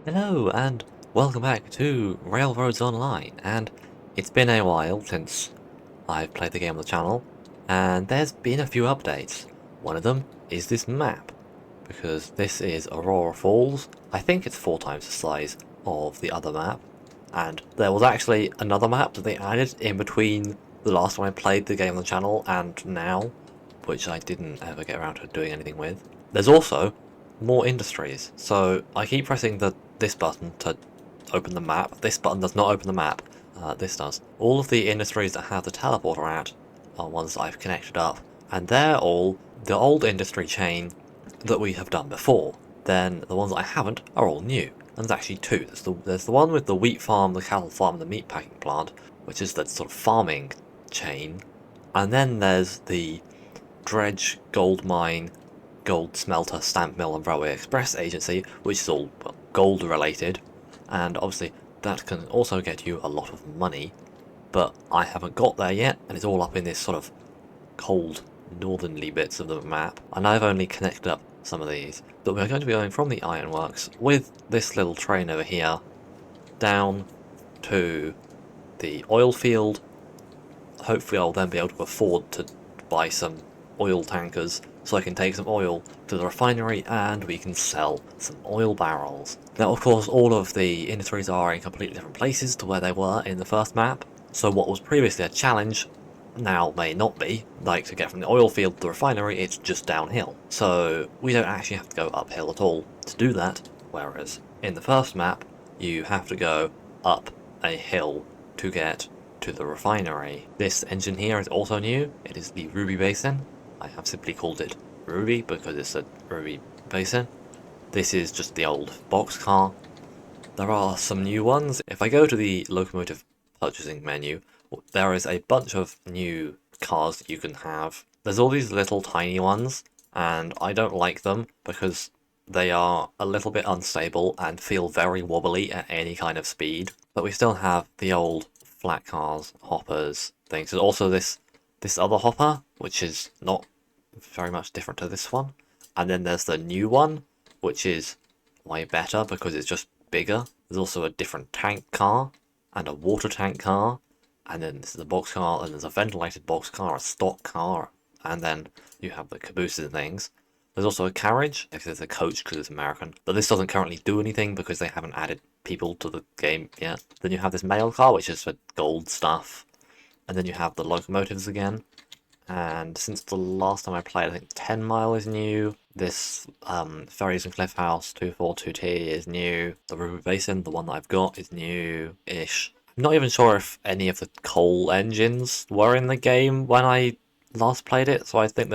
Hello and welcome back to Railroads Online, and it's been a while since I've played the game on the channel, and there's been a few updates. One of them is this map, because this is Aurora Falls. I think it's 4 times the size of the other map, and there was actually another map that they added in between the last time I played the game on the channel and now, which I didn't ever get around to doing anything with. There's also more industries, so I keep pressing this button to open the map. This button does not open the map, this does. All of the industries that have the teleporter at are ones that I've connected up, and they're all the old industry chain that we have done before. Then the ones that I haven't are all new, and there's actually two. There's the one with the wheat farm, the cattle farm, and the meat packing plant, which is the sort of farming chain, and then there's the dredge, gold mine, gold smelter, stamp mill, and railway express agency, which is all gold related, and obviously that can also get you a lot of money, but I haven't got there yet, and it's all up in this sort of cold northernly bits of the map, and I've only connected up some of these. But we're going to be going from the ironworks with this little train over here down to the oil field. Hopefully I'll then be able to afford to buy some oil tankers so I can take some oil to the refinery and we can sell some oil barrels. Now, of course, all of the industries are in completely different places to where they were in the first map, so what was previously a challenge now may not be. Like, to get from the oil field to the refinery, it's just downhill, so we don't actually have to go uphill at all to do that, whereas in the first map you have to go up a hill to get to the refinery. This engine here is also new. It is the Ruby Basin. I have simply called it Ruby because it's a Ruby Basin. This is just the old boxcar. There are some new ones. If I go to the locomotive purchasing menu, there is a bunch of new cars that you can have. There's all these little tiny ones, and I don't like them because they are a little bit unstable and feel very wobbly at any kind of speed. But we still have the old flat cars, hoppers, things. There's also this other hopper, which is not very much different to this one. And then there's the new one, which is way better because it's just bigger. There's also a different tank car and a water tank car. And then this is a box car, and there's a ventilated box car, a stock car, and then you have the cabooses and things. There's also a carriage, if there's a coach because it's American, but this doesn't currently do anything because they haven't added people to the game yet. Then you have this mail car, which is for gold stuff, and then you have the locomotives again. And since the last time I played, I think 10 Mile is new. This Ferries and Cliff House 242T is new. The Ruby Basin, the one that I've got, is new-ish. I'm not even sure if any of the coal engines were in the game when I last played it, so I think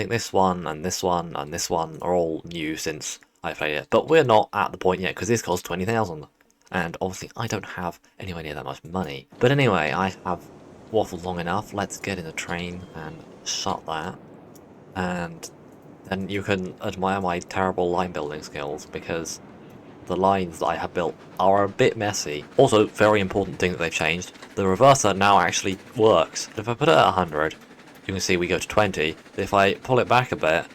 this one and this one and this one are all new since I played it. But we're not at the point yet because this costs 20,000, and obviously I don't have anywhere near that much money. But anyway, I have waffled long enough. Let's get in the train and shut that, and then you can admire my terrible line building skills because the lines that I have built are a bit messy. Also, very important thing that they've changed, the reverser now actually works. If I put it at 100, you can see we go to 20. If I pull it back a bit,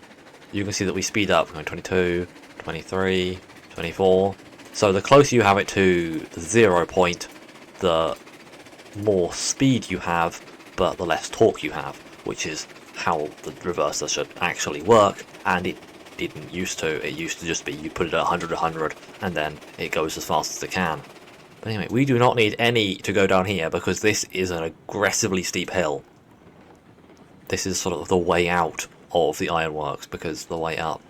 you can see that we speed up, going 22, 23, 24. So the closer you have it to the 0 point, the more speed you have, but the less torque you have, which is how the reverser should actually work, and it didn't used to. It used to just be you put it at 100, and then it goes as fast as it can. But anyway, we do not need any to go down here because this is an aggressively steep hill. This is sort of the way out of the ironworks because the way up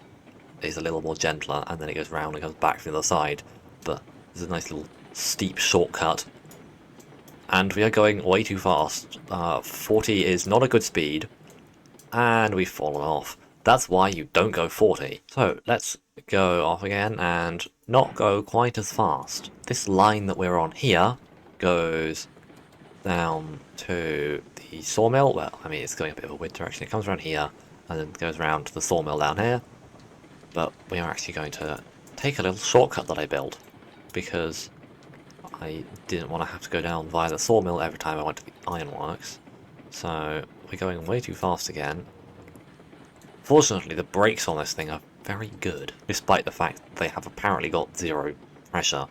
is a little more gentler, and then it goes round and comes back from the other side. But there's a nice little steep shortcut. And we are going way too fast. 40 is not a good speed, and we've fallen off. That's why you don't go 40. So let's go off again and not go quite as fast. This line that we're on here goes down to the sawmill. Well, I mean, it's going a bit of a weird direction. It comes around here and then goes around to the sawmill down here. But we are actually going to take a little shortcut that I built because I didn't want to have to go down via the sawmill every time I went to the ironworks. So we're going way too fast again. Fortunately, the brakes on this thing are very good, despite the fact that they have apparently got zero pressure.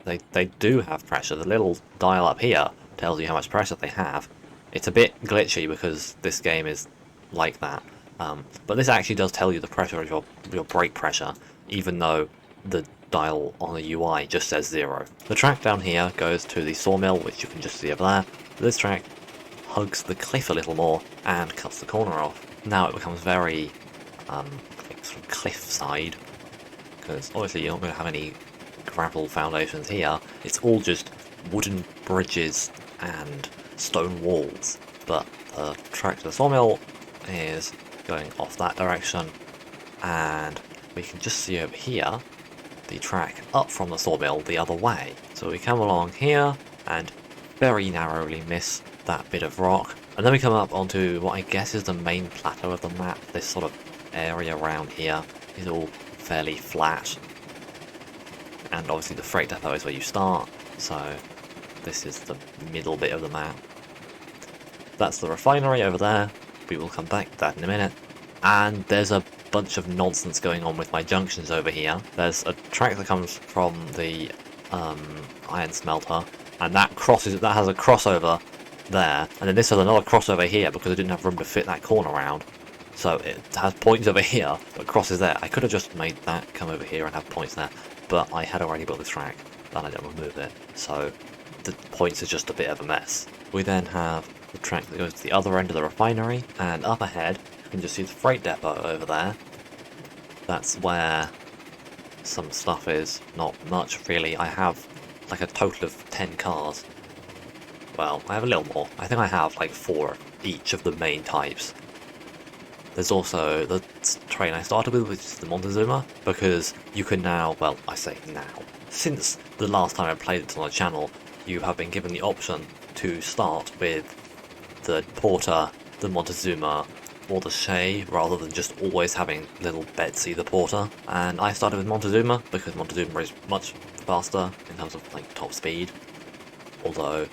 They do have pressure. The little dial up here tells you how much pressure they have. It's a bit glitchy because this game is like that. But this actually does tell you the pressure of your brake pressure, even though the dial on the UI just says 0. The track down here goes to the sawmill, which you can just see over there. This track hugs the cliff a little more and cuts the corner off. Now it becomes very like sort of cliffside, because obviously you're not going to have any gravel foundations here. It's all just wooden bridges and stone walls. But the track to the sawmill is going off that direction, and we can just see over here the track up from the sawmill the other way. So we come along here and very narrowly miss that bit of rock, and then we come up onto what I guess is the main plateau of the map. This sort of area around here is all fairly flat, and obviously the freight depot is where you start, so this is the middle bit of the map. That's the refinery over there. We will come back to that in a minute. And there's a bunch of nonsense going on with my junctions over here. There's a track that comes from the iron smelter, and that has a crossover there, and then this has another crossover here because I didn't have room to fit that corner around. So it has points over here, but crosses there. I could have just made that come over here and have points there, but I had already built this track, and I didn't remove it, so the points are just a bit of a mess. We then have the track that goes to the other end of the refinery, and up ahead you can just see the freight depot over there. That's where some stuff is. Not much really. I have like a total of 10 cars. Well, I have a little more. I think I have like 4 each of the main types. There's also the train I started with, which is the Montezuma, because you can now, well, I say now, since the last time I played it on the channel, you have been given the option to start with the Porter, the Montezuma, or the Shay, rather than just always having little Betsy the Porter. And I started with Montezuma because Montezuma is much faster in terms of like top speed, although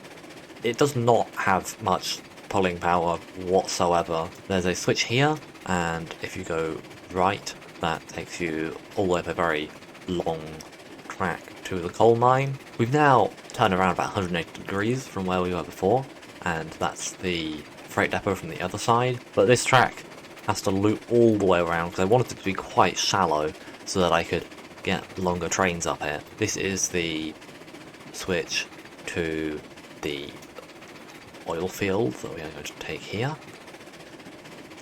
it does not have much pulling power whatsoever. There's a switch here, and if you go right, that takes you all the way up a very long track to the coal mine. We've now turned around about 180 degrees from where we were before, and that's the freight depot from the other side. But this track has to loop all the way around because I wanted it to be quite shallow so that I could get longer trains up here. This is the switch to the oil field that we are going to take here,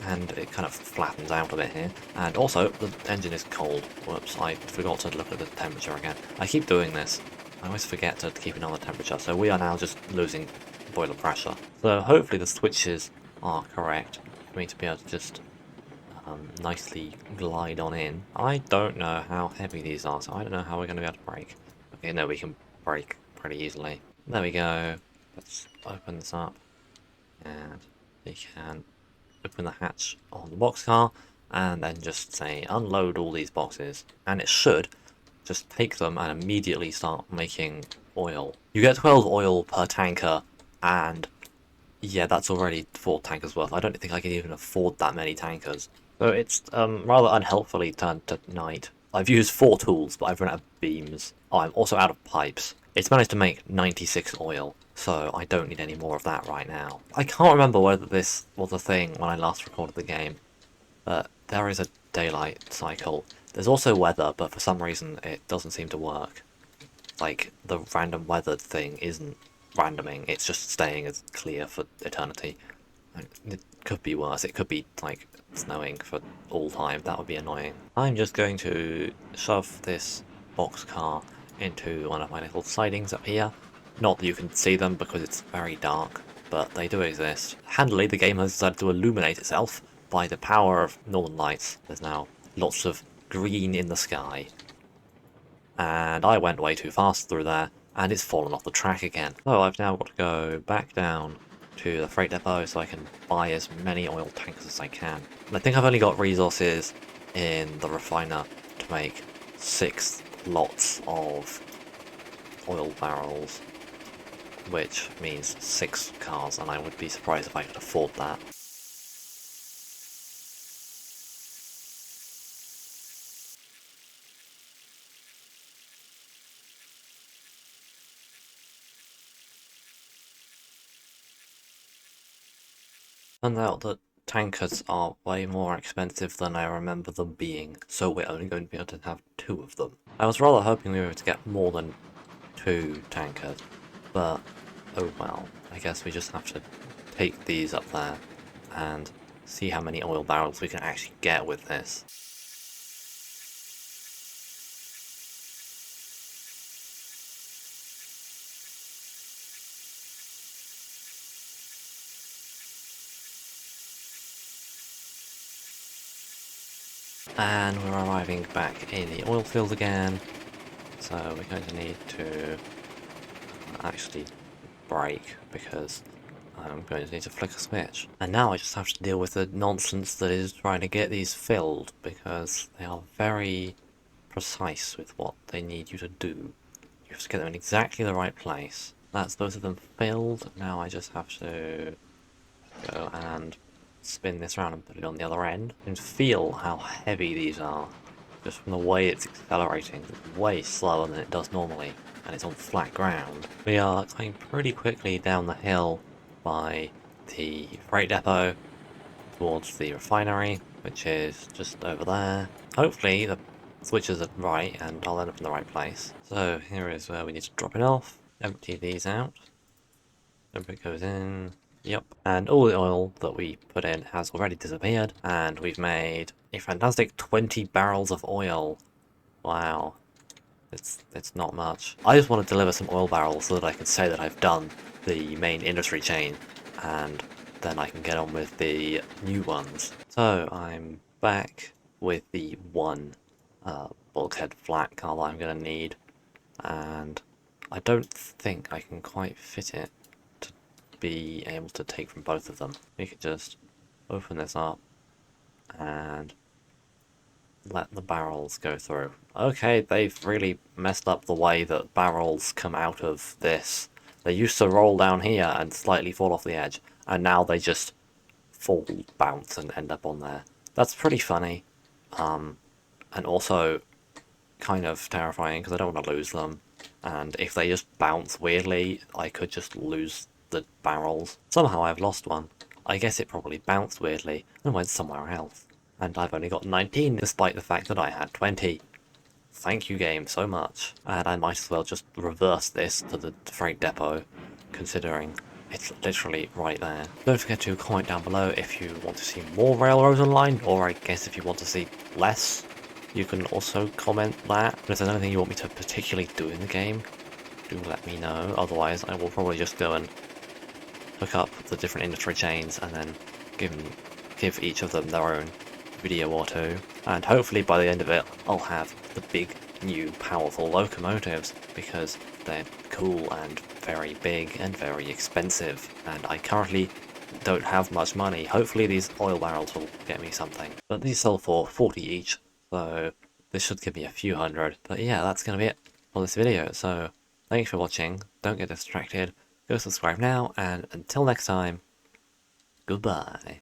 and it kind of flattens out a bit here. And also the engine is cold. Whoops, I forgot to look at the temperature again. I keep doing this. I always forget to keep an eye on the temperature, so we are now just losing boiler pressure. So hopefully the switches are correct for me to be able to just nicely glide on in. I don't know how heavy these are, so I don't know how we're going to be able to brake. Okay, no, we can brake pretty easily. There we go. Let's open this up, and we can open the hatch on the boxcar, and then just say unload all these boxes, and it should just take them and immediately start making oil. You get 12 oil per tanker, and yeah, that's already 4 tankers worth. I don't think I can even afford that many tankers. So it's rather unhelpfully turned to night. I've used 4 tools, but I've run out of beams. Oh, I'm also out of pipes. It's managed to make 96 oil, so I don't need any more of that right now. I can't remember whether this was a thing when I last recorded the game, but there is a daylight cycle. There's also weather, but for some reason it doesn't seem to work. Like, the random weather thing isn't randoming, it's just staying as clear for eternity. It could be worse, it could be, like, snowing for all time. That would be annoying. I'm just going to shove this boxcar into one of my little sidings up here. Not that you can see them because it's very dark, but they do exist. Handily, the game has decided to illuminate itself by the power of northern lights. There's now lots of green in the sky. And I went way too fast through there, and it's fallen off the track again. So I've now got to go back down to the freight depot so I can buy as many oil tanks as I can. And I think I've only got resources in the refiner to make 6 lots of oil barrels, which means 6 cars, and I would be surprised if I could afford that. Turns out that tankers are way more expensive than I remember them being, so we're only going to be able to have 2 of them. I was rather hoping we were to get more than 2 tankers, but oh well, I guess we just have to take these up there and see how many oil barrels we can actually get with this. And we're arriving back in the oil field again, so we're going to need to actually brake because I'm going to need to flick a switch. And now I just have to deal with the nonsense that is trying to get these filled because they are very precise with what they need you to do. You have to get them in exactly the right place. That's both of them filled. Now I just have to go and spin this around and put it on the other end. You can feel how heavy these are just from the way it's accelerating. It's way slower than it does normally, and it's on flat ground. We are going pretty quickly down the hill by the freight depot towards the refinery, which is just over there. Hopefully the switches are right and I'll end up in the right place. So here is where we need to drop it off. Empty these out. Everything goes in. Yep. And all the oil that we put in has already disappeared, and we've made a fantastic 20 barrels of oil. Wow. It's not much. I just want to deliver some oil barrels so that I can say that I've done the main industry chain, and then I can get on with the new ones. So I'm back with the one bulkhead flat car that I'm going to need, and I don't think I can quite fit it to be able to take from both of them. We could just open this up and let the barrels go through. Okay, they've really messed up the way that barrels come out of this. They used to roll down here and slightly fall off the edge, and now they just fall, bounce, and end up on there. That's pretty funny, and also kind of terrifying because I don't want to lose them. And if they just bounce weirdly, I could just lose the barrels. Somehow I've lost one. I guess it probably bounced weirdly and went somewhere else. And I've only got 19 despite the fact that I had 20. Thank you, game, so much. And I might as well just reverse this to the freight depot, considering it's literally right there. Don't forget to comment down below if you want to see more Railroads Online, or I guess if you want to see less. You can also comment that. But if there's anything you want me to particularly do in the game, do let me know. Otherwise, I will probably just go and look up the different industry chains and then give each of them their own video or two. And hopefully by the end of it, I'll have the big, new, powerful locomotives, because they're cool and very big and very expensive. And I currently don't have much money. Hopefully these oil barrels will get me something. But these sell for 40 each. So this should give me a few hundred. But yeah, that's going to be it for this video. So thanks for watching. Don't get distracted. Go subscribe now, and until next time, goodbye.